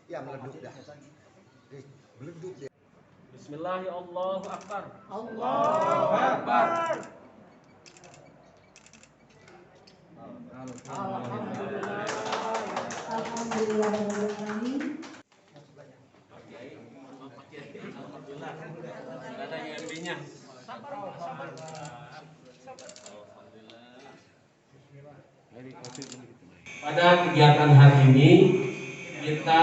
Ya meleduk dah. Meleduk dia. Bismillahirrahmanirrahim. Allahu Akbar. Allahu Akbar. Alhamdulillah. Alhamdulillahirrahmanirrahim. Alhamdulillah. Sudah ada UMB-nya. Pada kegiatan hari ini kita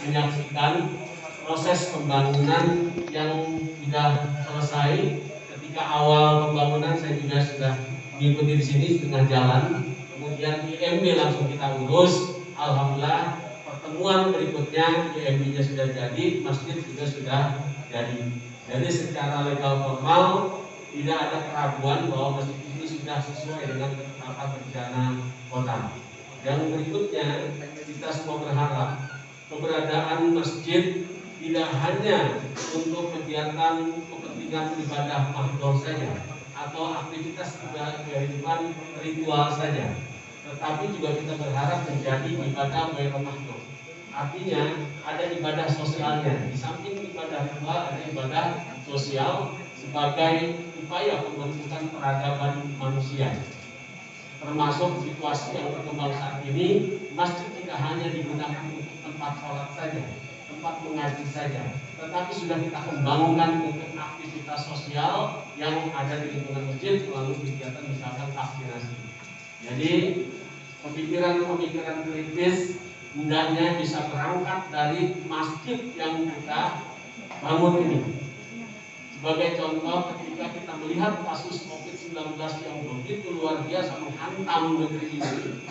menyaksikan proses pembangunan yang sudah selesai. Ketika awal pembangunan saya juga sudah mengikuti di sini setengah jalan. Kemudian IMB langsung kita urus. Alhamdulillah pertemuan berikutnya IMB-nya sudah jadi, masjid juga sudah jadi. Jadi secara legal formal tidak ada keraguan bahwa masjid ini sudah sesuai dengan tata rencana kota. Yang berikutnya kita semua berharap keberadaan masjid tidak hanya untuk kegiatan kepentingan ibadah mahdoh saja atau aktivitas kehidupan ritual saja, tetapi juga kita berharap menjadi ibadah ghairu mahdoh. Artinya ada ibadah sosialnya. Di samping ibadah ritual ada ibadah sosial sebagai upaya pembentukan peradaban manusia. Termasuk situasi yang berkembang saat ini, masjid tidak hanya digunakan untuk tempat sholat saja, tempat mengaji saja, tetapi sudah kita kembangkan untuk aktivitas sosial yang ada di lingkungan masjid melalui kegiatan misalkan vaksinasi. Jadi pemikiran-pemikiran kritis hendaknya bisa berangkat dari masjid yang kita bangun ini. Sebagai contoh, ketika kita melihat kasus COVID-19 yang begitu luar biasa menghantam negeri ini,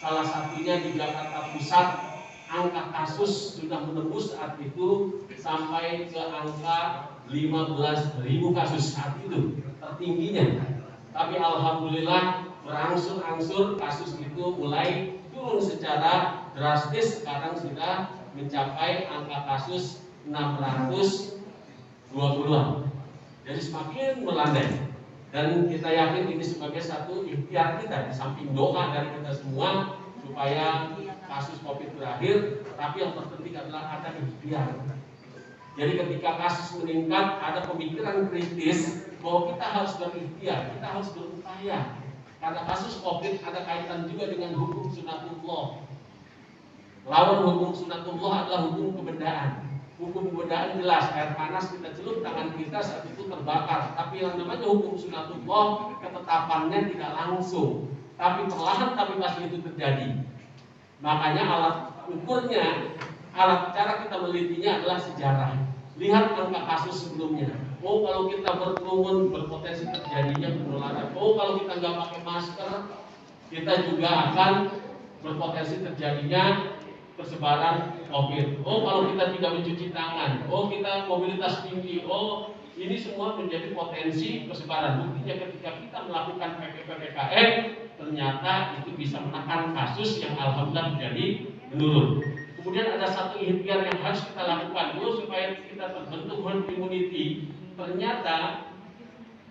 salah satunya di Jakarta Pusat, angka kasus sudah menembus saat itu sampai ke angka 15.000 kasus saat itu tertingginya. Tapi alhamdulillah berangsur-angsur kasus itu mulai turun secara drastis. Sekarang sudah mencapai angka kasus 620-an. Jadi semakin melandai. Dan kita yakin ini sebagai satu ikhtiar kita, di samping doa dari kita semua supaya kasus COVID berakhir, tapi yang terpenting adalah ada ikhtiar. Jadi ketika kasus meningkat, ada pemikiran kritis bahwa kita harus berikhtiar, kita harus berupaya. Karena kasus COVID ada kaitan juga dengan hukum sunatullah. Lawan hukum sunatullah adalah hukum kebendaan. Hukum kebendaan jelas, air panas kita celup tangan kita saat itu terbakar. Tapi yang namanya hukum sunatullah, ketetapannya tidak langsung, tapi perlahan tapi pasti itu terjadi. Makanya alat ukurnya, alat cara kita melitinya adalah sejarah. Lihat angka kasus sebelumnya. Oh, kalau kita berkerumun berpotensi terjadinya penularan. Oh, kalau kita nggak pakai masker, kita juga akan berpotensi terjadinya persebaran COVID. Oh, kalau kita tidak mencuci tangan. Oh, kita mobilitas tinggi. Oh, ini semua menjadi potensi persebaran. Buktinya ketika kita melakukan PPKM, ternyata itu bisa menekan kasus yang alhamdulillah menjadi menurun. Kemudian ada satu ikhtiar yang harus kita lakukan dulu supaya kita terbentuk herd immunity. Ternyata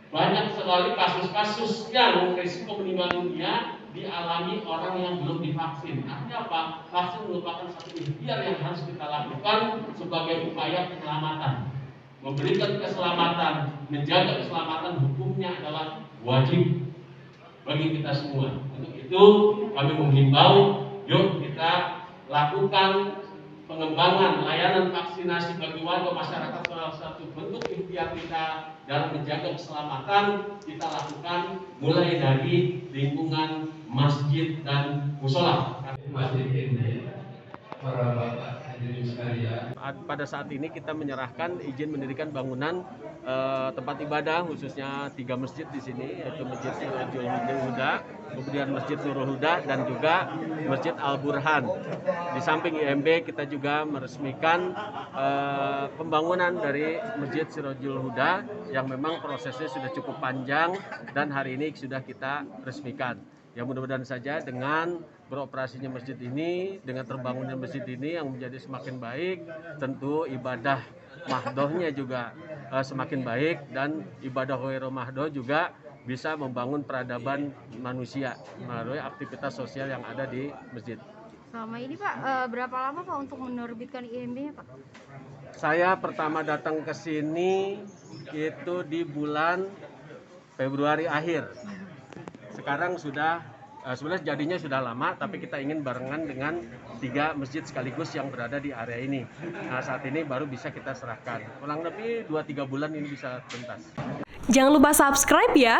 banyak sekali kasus-kasus yang risiko meninggal dunia dialami orang yang belum divaksin. Artinya apa? Vaksin merupakan satu ikhtiar yang harus kita lakukan sebagai upaya penyelamatan. Memberikan keselamatan, menjaga keselamatan hukumnya adalah wajib bagi kita semua. Untuk itu kami menghimbau, yuk kita lakukan pengembangan layanan vaksinasi bagi warga masyarakat. Salah satu bentuk ikhtiar kita dalam menjaga keselamatan kita lakukan mulai dari lingkungan masjid dan musola. Masjid ini, para bapak hadirin sekalian, Pada saat ini kita menyerahkan izin mendirikan bangunan tempat ibadah, khususnya 3 masjid di sini, yaitu Masjid Sirajul Huda, kemudian Masjid Nurul Huda, dan juga Masjid Al Burhan. Di samping IMB kita juga meresmikan pembangunan dari Masjid Sirajul Huda yang memang prosesnya sudah cukup panjang dan hari ini sudah kita resmikan. Ya, mudah-mudahan saja dengan beroperasinya masjid ini, dengan terbangunnya masjid ini yang menjadi semakin baik, tentu ibadah mahdohnya juga semakin baik, dan ibadah ghairu mahdoh juga bisa membangun peradaban manusia melalui aktivitas sosial yang ada di masjid. Selama ini Pak, berapa lama Pak untuk menerbitkan IMB-nya Pak? Saya pertama datang ke sini itu di bulan Februari akhir. Sekarang sudah sebenarnya jadinya sudah lama, tapi kita ingin barengan dengan 3 masjid sekaligus yang berada di area ini. Nah, saat ini baru bisa kita serahkan. Kurang lebih 2-3 bulan ini bisa tuntas. Jangan lupa subscribe ya.